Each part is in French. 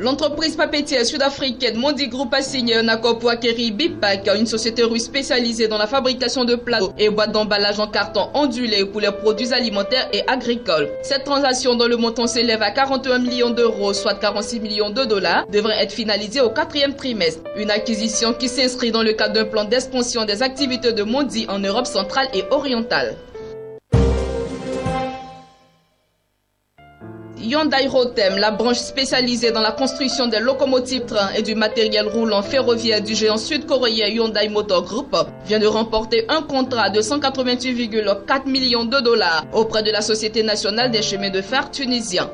L'entreprise papetière sud-africaine Mondi Group a signé un accord pour acquérir Bipac, une société russe spécialisée dans la fabrication de plateaux et boîtes d'emballage en carton ondulé pour les produits alimentaires et agricoles. Cette transaction, dont le montant s'élève à 41 millions d'euros, soit 46 millions de dollars, devrait être finalisée au 4e trimestre. Une acquisition qui s'inscrit dans le cadre d'un plan d'expansion des activités de Mondi en Europe centrale et orientale. Hyundai Rotem, la branche spécialisée dans la construction des locomotives trains et du matériel roulant ferroviaire du géant sud-coréen Hyundai Motor Group, vient de remporter un contrat de 188,4 millions de dollars auprès de la Société nationale des chemins de fer tunisiens.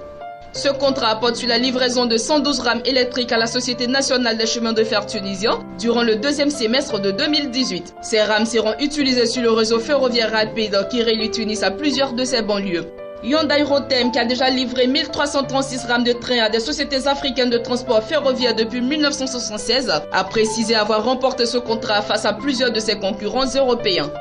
Ce contrat porte sur la livraison de 112 rames électriques à la Société nationale des chemins de fer tunisiens durant le deuxième semestre de 2018. Ces rames seront utilisées sur le réseau ferroviaire rapide qui relie Tunis à plusieurs de ses banlieues. Hyundai Rotem, qui a déjà livré 1336 rames de train à des sociétés africaines de transport ferroviaire depuis 1976, a précisé avoir remporté ce contrat face à plusieurs de ses concurrents européens.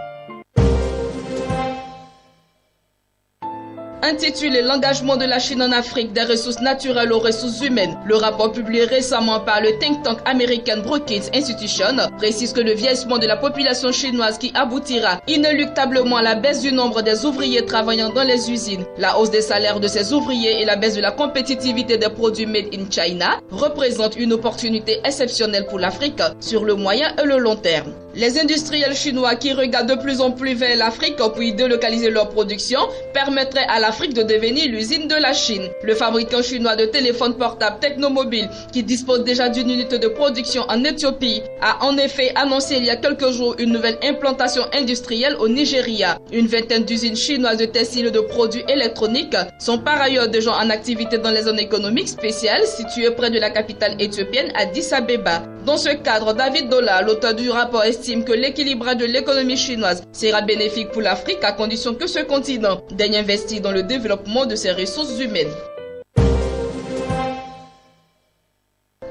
Intitulé L'engagement de la Chine en Afrique des ressources naturelles aux ressources humaines, le rapport publié récemment par le think tank américain Brookings Institution précise que le vieillissement de la population chinoise qui aboutira inéluctablement à la baisse du nombre des ouvriers travaillant dans les usines, la hausse des salaires de ces ouvriers et la baisse de la compétitivité des produits made in China représente une opportunité exceptionnelle pour l'Afrique sur le moyen et le long terme. Les industriels chinois qui regardent de plus en plus vers l'Afrique pour y délocaliser leur production permettraient à l'Afrique de devenir l'usine de la Chine. Le fabricant chinois de téléphones portables Technomobile, qui dispose déjà d'une unité de production en Éthiopie, a en effet annoncé il y a quelques jours une nouvelle implantation industrielle au Nigeria. Une vingtaine d'usines chinoises de textiles et de produits électroniques sont par ailleurs déjà en activité dans les zones économiques spéciales situées près de la capitale éthiopienne Addis Abeba. Dans ce cadre, David Dola, l'auteur du rapport, estime que l'équilibrage de l'économie chinoise sera bénéfique pour l'Afrique à condition que ce continent daigne investir dans le développement de ses ressources humaines.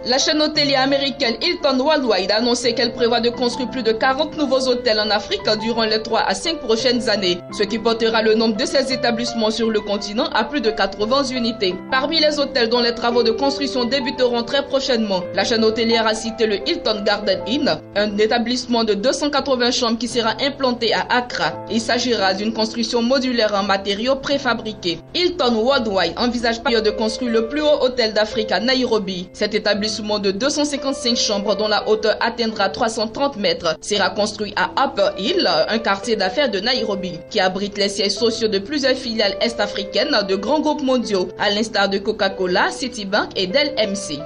La chaîne hôtelière américaine Hilton Worldwide a annoncé qu'elle prévoit de construire plus de 40 nouveaux hôtels en Afrique durant les 3 à 5 prochaines années, ce qui portera le nombre de ces établissements sur le continent à plus de 80 unités. Parmi les hôtels dont les travaux de construction débuteront très prochainement, la chaîne hôtelière a cité le Hilton Garden Inn, un établissement de 280 chambres qui sera implanté à Accra. Il s'agira d'une construction modulaire en matériaux préfabriqués. Hilton Worldwide envisage par ailleurs de construire le plus haut hôtel d'Afrique à Nairobi. Cet établissement de 255 chambres dont la hauteur atteindra 330 mètres sera construit à Upper Hill, un quartier d'affaires de Nairobi, qui abrite les sièges sociaux de plusieurs filiales est-africaines de grands groupes mondiaux, à l'instar de Coca-Cola, Citibank et Dell MC.